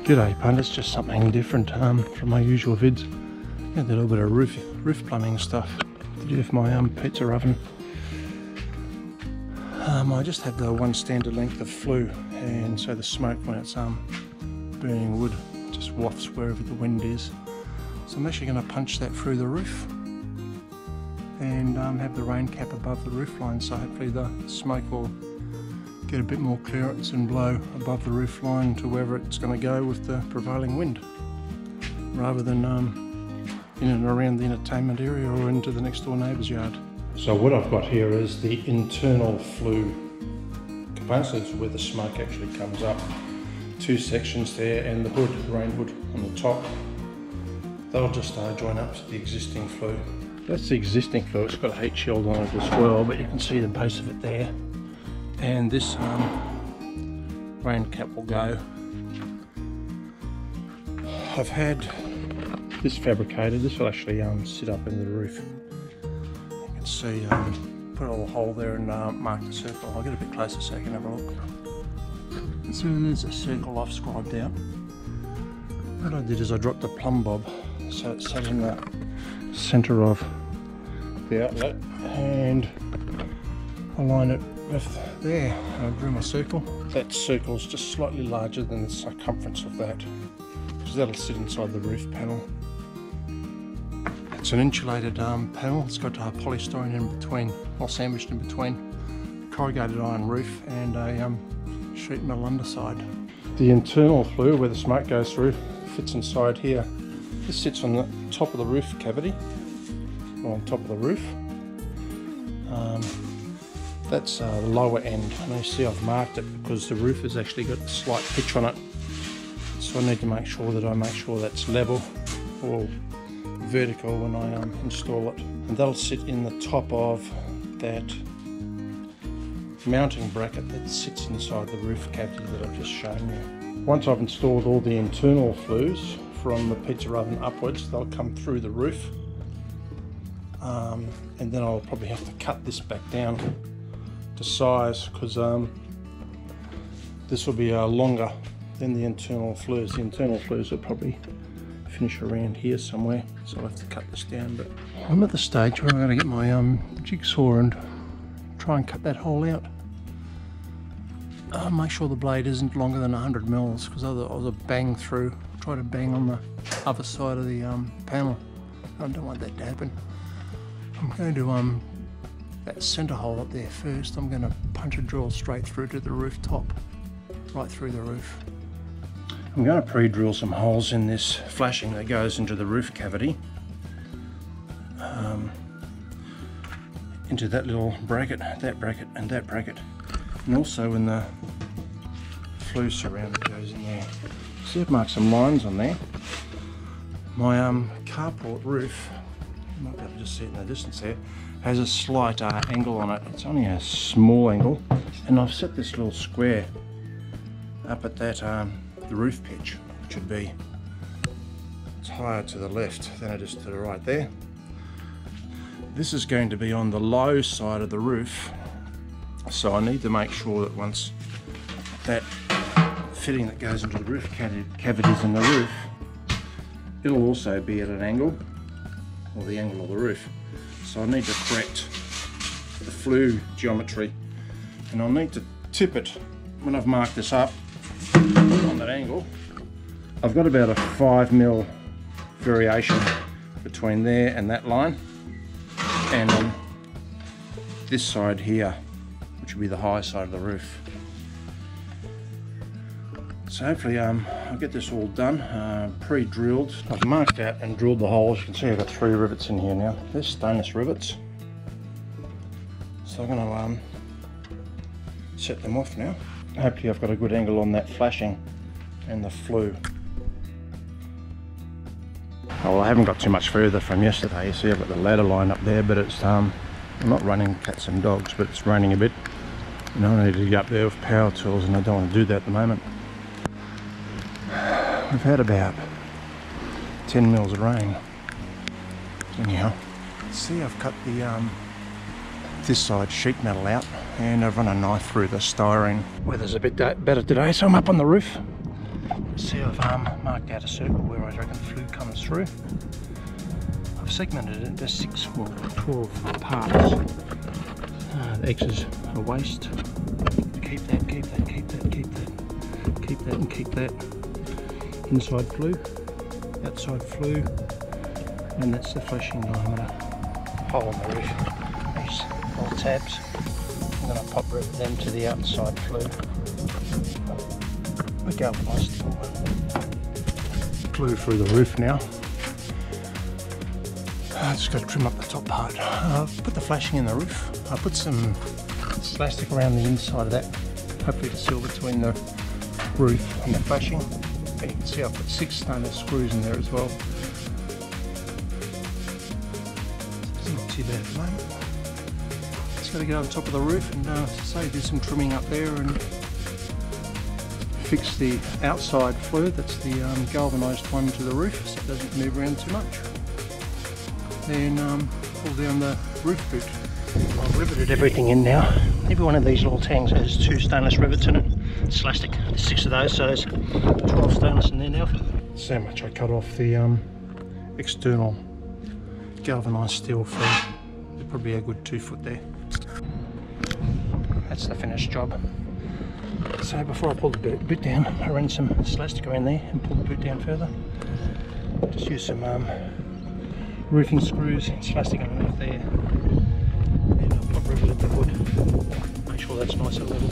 G'day punters, just something different from my usual vids. Did a little bit of roof plumbing stuff to do with my pizza oven. I just have the one standard length of flue, and so the smoke when it's burning wood just wafts wherever the wind is. So I'm actually going to punch that through the roof and have the rain cap above the roof line, so hopefully the smoke will get a bit more clearance and blow above the roof line to wherever it's going to go with the prevailing wind, rather than in and around the entertainment area or into the next door neighbour's yard. So what I've got here is the internal flue components. That's where the smoke actually comes up. Two sections there, and the hood, the rain hood on the top. They'll just join up to the existing flue. That's the existing flue. It's got a heat shield on it as well, but you can see the base of it there. And this rain cap will go. I've had this fabricated. This will actually sit up in the roof. You can see, put a little hole there and mark the circle. I'll get a bit closer so you can have a look. And so there's a circle I've scribed out. What I did is I dropped a plumb bob so it sat in the centre of the outlet, and align it with there. I drew my circle. That circle's just slightly larger than the circumference of that, because that'll sit inside the roof panel. It's an insulated panel. It's got polystyrene in between, or sandwiched in between, corrugated iron roof and a sheet metal underside. The internal flue, where the smoke goes through, fits inside here. This sits on the top of the roof cavity, or on top of the roof. That's the lower end, and you see I've marked it because the roof has actually got a slight pitch on it. So I need to make sure that's level or vertical when I install it. And that'll sit in the top of that mounting bracket that sits inside the roof cavity that I've just shown you. Once I've installed all the internal flues from the pizza oven upwards, they'll come through the roof. And then I'll probably have to cut this back down to size, because this will be longer than the internal flues. The internal flues will probably finish around here somewhere, so I'll have to cut this down. But I'm at the stage where I'm going to get my jigsaw and try and cut that hole out. Make sure the blade isn't longer than 100 mils, because otherwise I'll bang through, try to bang on the other side of the panel. I don't want that to happen. I'm going to that centre hole up there first. I'm going to punch a drill straight through to the rooftop, right through the roof. I'm going to pre-drill some holes in this flashing that goes into the roof cavity, into that little bracket, that bracket and that bracket, and also in the flue surround that goes in there. See, I've marked some lines on there. My carport roof, you might be able to just see it in the distance there, has a slight angle on it. It's only a small angle, and I've set this little square up at that the roof pitch, which would be, it's higher to the left than it is to the right there. This is going to be on the low side of the roof, so I need to make sure that once that fitting that goes into the roof cavities in the roof, it'll also be at an angle, or the angle of the roof. So I need to correct the flue geometry, and I'll need to tip it when I've marked this up on that angle. I've got about a 5mm variation between there and that line, and on this side here, which will be the high side of the roof. So hopefully I'll get this all done, pre-drilled. I've marked out and drilled the holes. You can see I've got 3 rivets in here now. They're stainless rivets. So I'm going to set them off now. Hopefully I've got a good angle on that flashing and the flue. Oh, well, I haven't got too much further from yesterday. You see I've got the ladder line up there, but it's I'm not running cats and dogs, but it's raining a bit. You know, I need to get up there with power tools, and I don't want to do that at the moment. We've had about 10 mils of rain. Anyhow, see, I've cut the this side sheet metal out, and I've run a knife through the styrene. Weather's a bit better today, so I'm up on the roof. See, I've marked out a circle where I reckon flue comes through. I've segmented it into 6 or 12 parts. The X is a waste. Keep that, keep that, keep that, keep that, keep that and keep that. Inside flue, outside flue, and that's the flashing diameter. Hole in the roof. These little tabs. I'm going to pop them to the outside flue. The galvanised flue through the roof now. I just got to trim up the top part. I've put the flashing in the roof. I put some plastic around the inside of that, hopefully to seal between the roof and the flashing. And you can see I've put 6 stainless screws in there as well. It's not too bad at the moment. Just got to get on top of the roof and say do some trimming up there and fix the outside flue. That's the galvanised one to the roof, so it doesn't move around too much. Then pull down the roof boot. I've riveted everything in now. Every one of these little tangs has 2 stainless rivets in it. It's plastic. There's 6 of those, so there's 12 stainless in there now. So much I cut off the external galvanised steel flue. There's probably a good 2 foot there. That's the finished job. So before I pull the boot down, I run some elastic around there and pull the boot down further. Just use some roofing screws, plastic underneath there, and I'll pop rivet at the hood. Make sure that's nice and level.